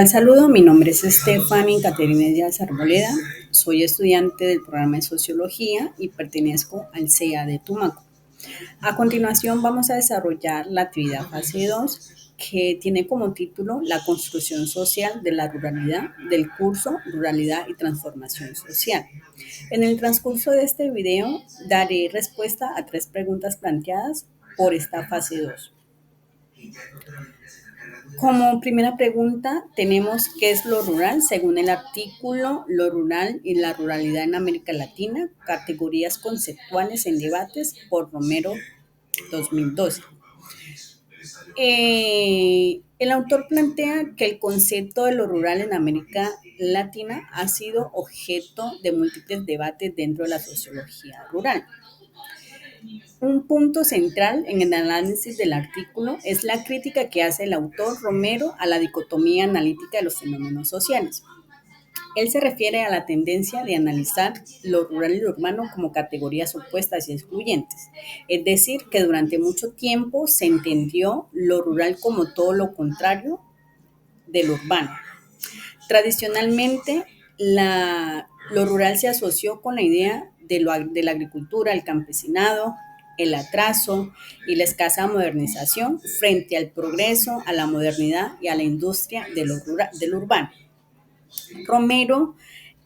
Saludo, mi nombre es Stephanie Caterina Díaz Arboleda, soy estudiante del programa de Sociología y pertenezco al CEA de Tumaco. A continuación vamos a desarrollar la actividad fase 2 que tiene como título La construcción social de la ruralidad del curso Ruralidad y Transformación Social. En el transcurso de este video daré respuesta a 3 preguntas planteadas por esta fase 2. Como primera pregunta tenemos ¿qué es lo rural? Según el artículo Lo rural y la ruralidad en América Latina, categorías conceptuales en debates por Romero 2012. El autor plantea que el concepto de lo rural en América Latina ha sido objeto de múltiples debates dentro de la sociología rural. Un punto central en el análisis del artículo es la crítica que hace el autor Romero a la dicotomía analítica de los fenómenos sociales. Él se refiere a la tendencia de analizar lo rural y lo urbano como categorías opuestas y excluyentes, es decir, que durante mucho tiempo se entendió lo rural como todo lo contrario de lo urbano. Tradicionalmente, lo rural se asoció con la idea de la agricultura, el campesinado, el atraso y la escasa modernización frente al progreso, a la modernidad y a la industria de lo urbano. Romero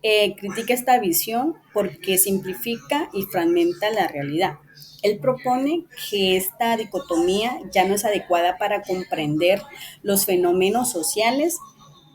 critica esta visión porque simplifica y fragmenta la realidad. Él propone que esta dicotomía ya no es adecuada para comprender los fenómenos sociales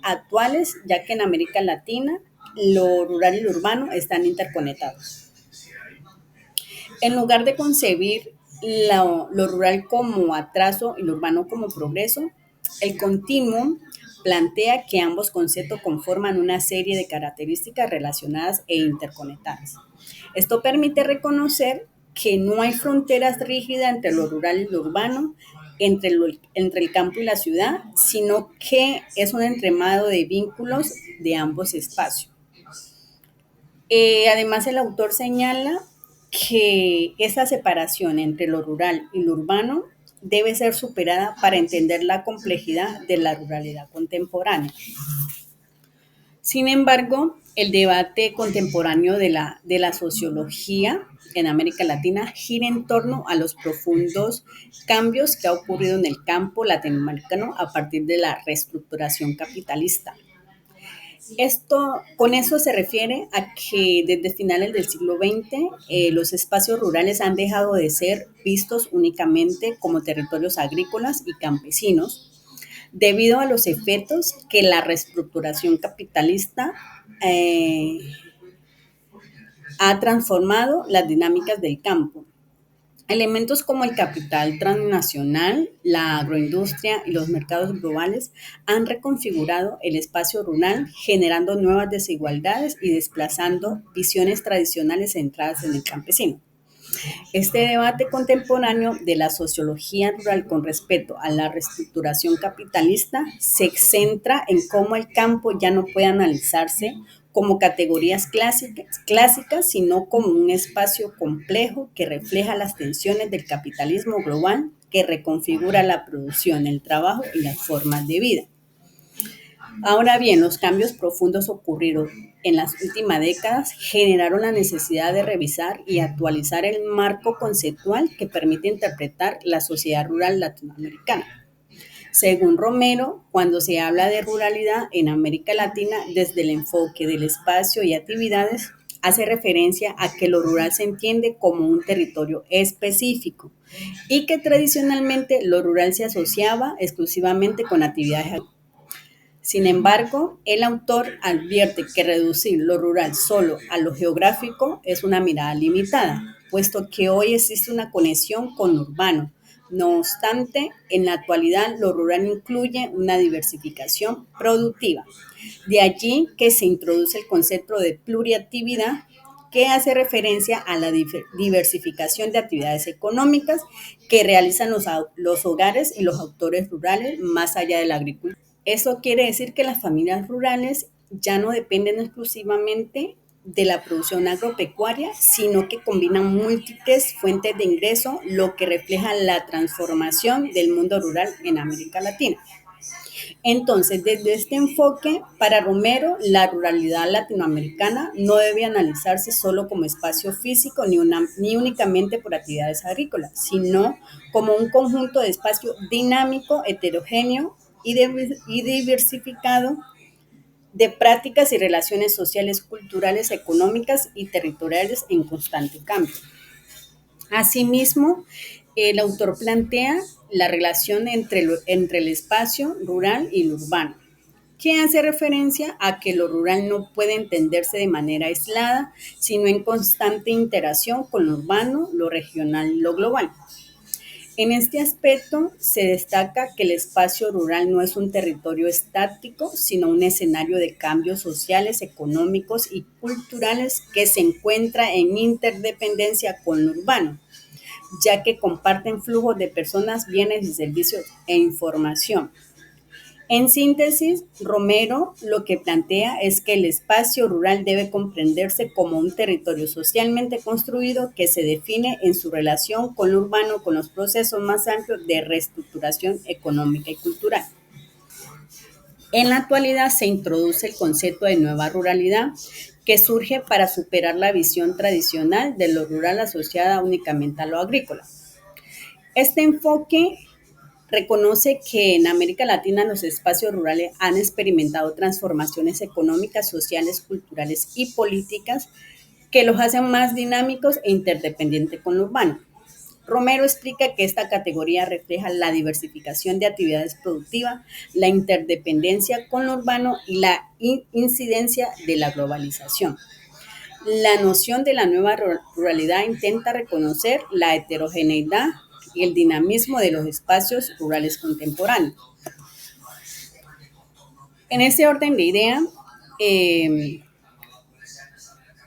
actuales, ya que en América Latina lo rural y lo urbano están interconectados. En lugar de concebir lo rural como atraso y lo urbano como progreso, el continuum plantea que ambos conceptos conforman una serie de características relacionadas e interconectadas. Esto permite reconocer que no hay fronteras rígidas entre lo rural y lo urbano, entre el campo y la ciudad, sino que es un entramado de vínculos de ambos espacios. Además, el autor señala que esa separación entre lo rural y lo urbano debe ser superada para entender la complejidad de la ruralidad contemporánea. Sin embargo, el debate contemporáneo de la sociología en América Latina gira en torno a los profundos cambios que ha ocurrido en el campo latinoamericano a partir de la reestructuración capitalista. Con eso se refiere a que desde finales del siglo XX los espacios rurales han dejado de ser vistos únicamente como territorios agrícolas y campesinos debido a los efectos que la reestructuración capitalista ha transformado las dinámicas del campo. Elementos como el capital transnacional, la agroindustria y los mercados globales han reconfigurado el espacio rural, generando nuevas desigualdades y desplazando visiones tradicionales centradas en el campesino. Este debate contemporáneo de la sociología rural con respecto a la reestructuración capitalista se centra en cómo el campo ya no puede analizarse como categorías clásicas, sino como un espacio complejo que refleja las tensiones del capitalismo global que reconfigura la producción, el trabajo y las formas de vida. Ahora bien, los cambios profundos ocurridos en las últimas décadas generaron la necesidad de revisar y actualizar el marco conceptual que permite interpretar la sociedad rural latinoamericana. Según Romero, cuando se habla de ruralidad en América Latina, desde el enfoque del espacio y actividades, hace referencia a que lo rural se entiende como un territorio específico y que tradicionalmente lo rural se asociaba exclusivamente con actividades agrícolas. Sin embargo, el autor advierte que reducir lo rural solo a lo geográfico es una mirada limitada, puesto que hoy existe una conexión con lo urbano. No obstante, en la actualidad lo rural incluye una diversificación productiva. De allí que se introduce el concepto de pluriactividad, que hace referencia a la diversificación de actividades económicas que realizan los hogares y los autores rurales más allá de la agricultura. Eso quiere decir que las familias rurales ya no dependen exclusivamente de la producción agropecuaria, sino que combinan múltiples fuentes de ingreso, lo que refleja la transformación del mundo rural en América Latina. Entonces, desde este enfoque, para Romero, la ruralidad latinoamericana no debe analizarse solo como espacio físico ni únicamente por actividades agrícolas, sino como un conjunto de espacio dinámico, heterogéneo y diversificado de prácticas y relaciones sociales, culturales, económicas y territoriales en constante cambio. Asimismo, el autor plantea la relación entre el espacio rural y lo urbano, que hace referencia a que lo rural no puede entenderse de manera aislada, sino en constante interacción con lo urbano, lo regional y lo global. En este aspecto se destaca que el espacio rural no es un territorio estático, sino un escenario de cambios sociales, económicos y culturales que se encuentra en interdependencia con lo urbano, ya que comparten flujos de personas, bienes y servicios e información. En síntesis, Romero lo que plantea es que el espacio rural debe comprenderse como un territorio socialmente construido que se define en su relación con lo urbano, con los procesos más amplios de reestructuración económica y cultural. En la actualidad se introduce el concepto de nueva ruralidad, que surge para superar la visión tradicional de lo rural asociada únicamente a lo agrícola. Este enfoque reconoce que en América Latina los espacios rurales han experimentado transformaciones económicas, sociales, culturales y políticas que los hacen más dinámicos e interdependientes con lo urbano. Romero explica que esta categoría refleja la diversificación de actividades productivas, la interdependencia con lo urbano y la incidencia de la globalización. La noción de la nueva ruralidad intenta reconocer la heterogeneidad y el dinamismo de los espacios rurales contemporáneos. En este orden de idea, eh,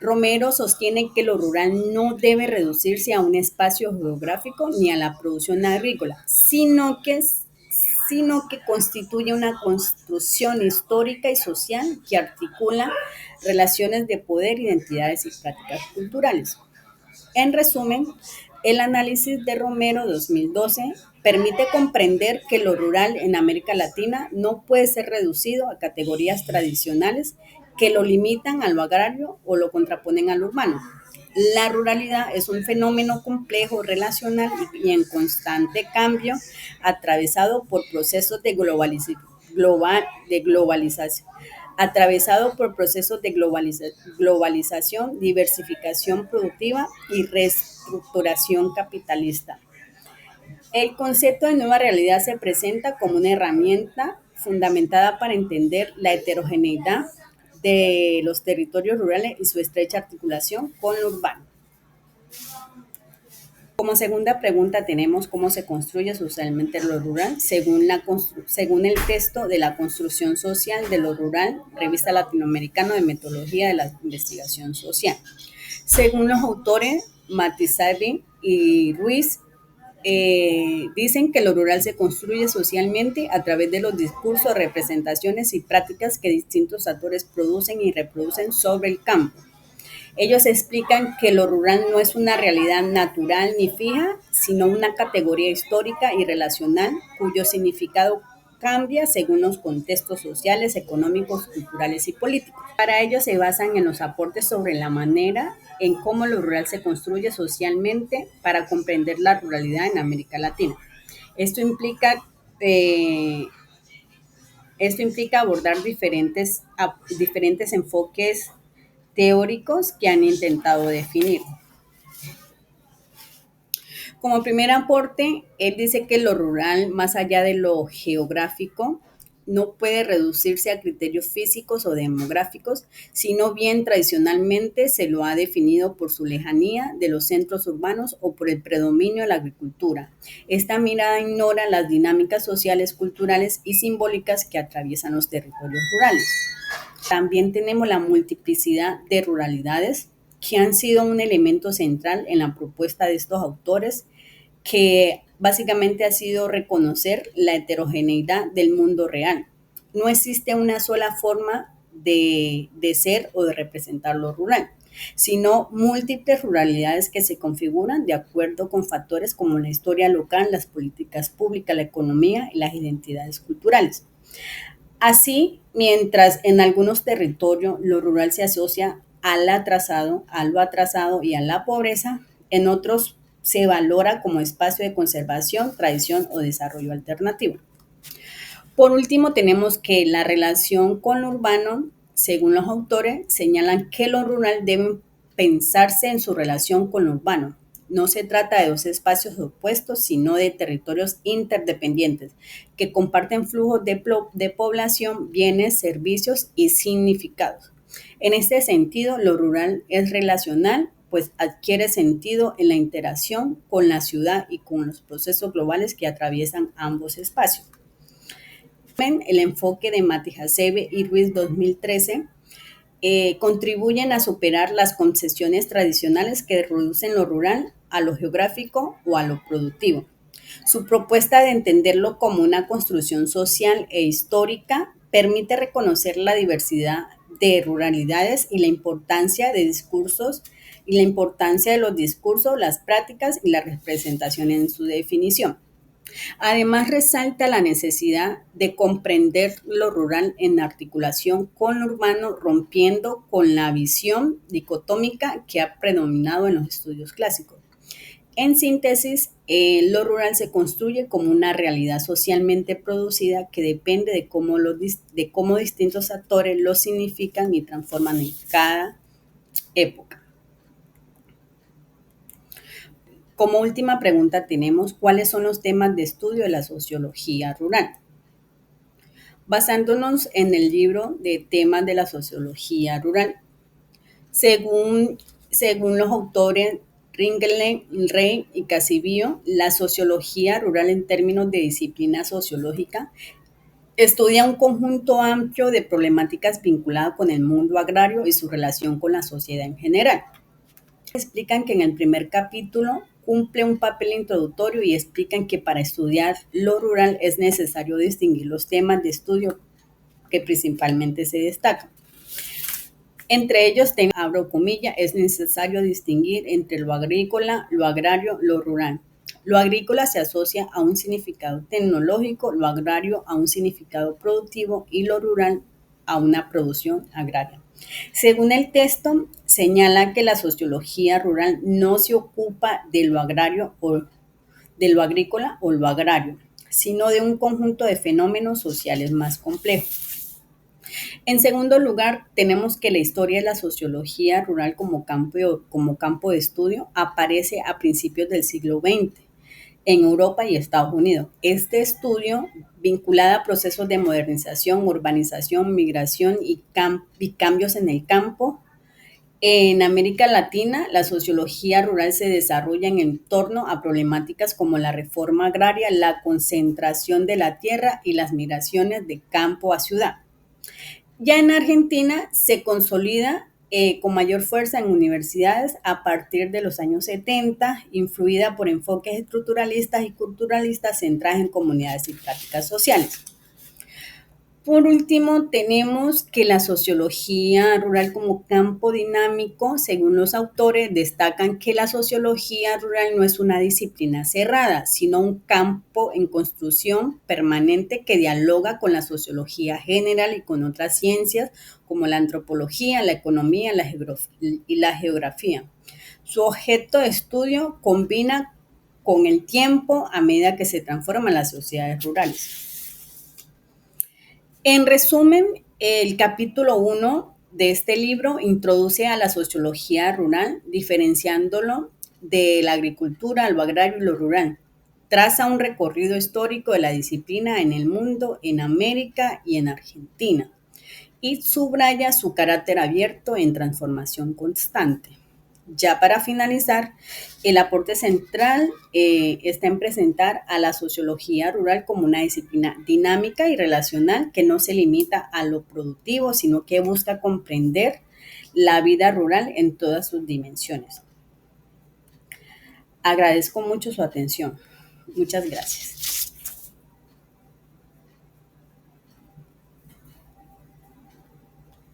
Romero sostiene que lo rural no debe reducirse a un espacio geográfico ni a la producción agrícola, sino que constituye una construcción histórica y social que articula relaciones de poder, identidades y prácticas culturales. En resumen, el análisis de Romero 2012 permite comprender que lo rural en América Latina no puede ser reducido a categorías tradicionales que lo limitan a lo agrario o lo contraponen al urbano. La ruralidad es un fenómeno complejo, relacional y en constante cambio, atravesado por procesos de globalización, globalización, diversificación productiva y reestructuración capitalista. El concepto de nueva realidad se presenta como una herramienta fundamentada para entender la heterogeneidad de los territorios rurales y su estrecha articulación con lo urbano. Como segunda pregunta tenemos cómo se construye socialmente lo rural según el texto de la construcción social de lo rural, revista latinoamericana de metodología de la investigación social. Según los autores Matizarri y Ruiz, dicen que lo rural se construye socialmente a través de los discursos, representaciones y prácticas que distintos actores producen y reproducen sobre el campo. Ellos explican que lo rural no es una realidad natural ni fija, sino una categoría histórica y relacional cuyo significado cambia según los contextos sociales, económicos, culturales y políticos. Para ello se basan en los aportes sobre la manera en cómo lo rural se construye socialmente para comprender la ruralidad en América Latina. Esto implica, eh, esto implica abordar diferentes enfoques teóricos que han intentado definir. Como primer aporte, él dice que lo rural, más allá de lo geográfico, no puede reducirse a criterios físicos o demográficos, sino bien tradicionalmente se lo ha definido por su lejanía de los centros urbanos o por el predominio de la agricultura. Esta mirada ignora las dinámicas sociales, culturales y simbólicas que atraviesan los territorios rurales. También tenemos la multiplicidad de ruralidades que han sido un elemento central en la propuesta de estos autores, que básicamente ha sido reconocer la heterogeneidad del mundo real. No existe una sola forma de ser o de representar lo rural, sino múltiples ruralidades que se configuran de acuerdo con factores como la historia local, las políticas públicas, la economía y las identidades culturales. Así, mientras en algunos territorios lo rural se asocia a lo atrasado y a la pobreza, en otros se valora como espacio de conservación, tradición o desarrollo alternativo. Por último, tenemos que la relación con lo urbano, según los autores, señalan que lo rural debe pensarse en su relación con lo urbano. No se trata de dos espacios opuestos, sino de territorios interdependientes que comparten flujos de población, bienes, servicios y significados. En este sentido, lo rural es relacional, pues adquiere sentido en la interacción con la ciudad y con los procesos globales que atraviesan ambos espacios. El enfoque de Matijaseve y Ruiz 2013 contribuyen a superar las concesiones tradicionales que reducen lo rural a lo geográfico o a lo productivo. Su propuesta de entenderlo como una construcción social e histórica permite reconocer la diversidad de ruralidades y la importancia de discursos y la importancia de los discursos, las prácticas y la representación en su definición. Además, resalta la necesidad de comprender lo rural en articulación con lo urbano, rompiendo con la visión dicotómica que ha predominado en los estudios clásicos. En síntesis, lo rural se construye como una realidad socialmente producida que depende de cómo distintos actores lo significan y transforman en cada época. Como última pregunta tenemos, ¿cuáles son los temas de estudio de la sociología rural? Basándonos en el libro de temas de la sociología rural, según los autores Ringelnett, Rey y Cacivío, la sociología rural en términos de disciplina sociológica estudia un conjunto amplio de problemáticas vinculadas con el mundo agrario y su relación con la sociedad en general. Explican que en el primer capítulo cumple un papel introductorio y explican que para estudiar lo rural es necesario distinguir los temas de estudio que principalmente se destacan. Entre ellos, abro comillas, es necesario distinguir entre lo agrícola, lo agrario, lo rural. Lo agrícola se asocia a un significado tecnológico, lo agrario a un significado productivo y lo rural a una producción agraria. Según el texto, señala que la sociología rural no se ocupa de lo agrario o de lo agrícola o lo agrario, sino de un conjunto de fenómenos sociales más complejos. En segundo lugar, tenemos que la historia de la sociología rural como campo de estudio aparece a principios del siglo XX en Europa y Estados Unidos. Este estudio, vinculado a procesos de modernización, urbanización, migración y cambios en el campo, en América Latina, la sociología rural se desarrolla en torno a problemáticas como la reforma agraria, la concentración de la tierra y las migraciones de campo a ciudad. Ya en Argentina se consolida con mayor fuerza en universidades a partir de los años 70, influida por enfoques estructuralistas y culturalistas centrados en comunidades y prácticas sociales. Por último, tenemos que la sociología rural como campo dinámico, según los autores, destacan que la sociología rural no es una disciplina cerrada, sino un campo en construcción permanente que dialoga con la sociología general y con otras ciencias como la antropología, la economía y la geografía. Su objeto de estudio combina con el tiempo a medida que se transforman las sociedades rurales. En resumen, el capítulo 1 de este libro introduce a la sociología rural, diferenciándolo de la agricultura, lo agrario y lo rural. Traza un recorrido histórico de la disciplina en el mundo, en América y en Argentina, y subraya su carácter abierto en transformación constante. Ya para finalizar, el aporte central está en presentar a la sociología rural como una disciplina dinámica y relacional que no se limita a lo productivo, sino que busca comprender la vida rural en todas sus dimensiones. Agradezco mucho su atención. Muchas gracias.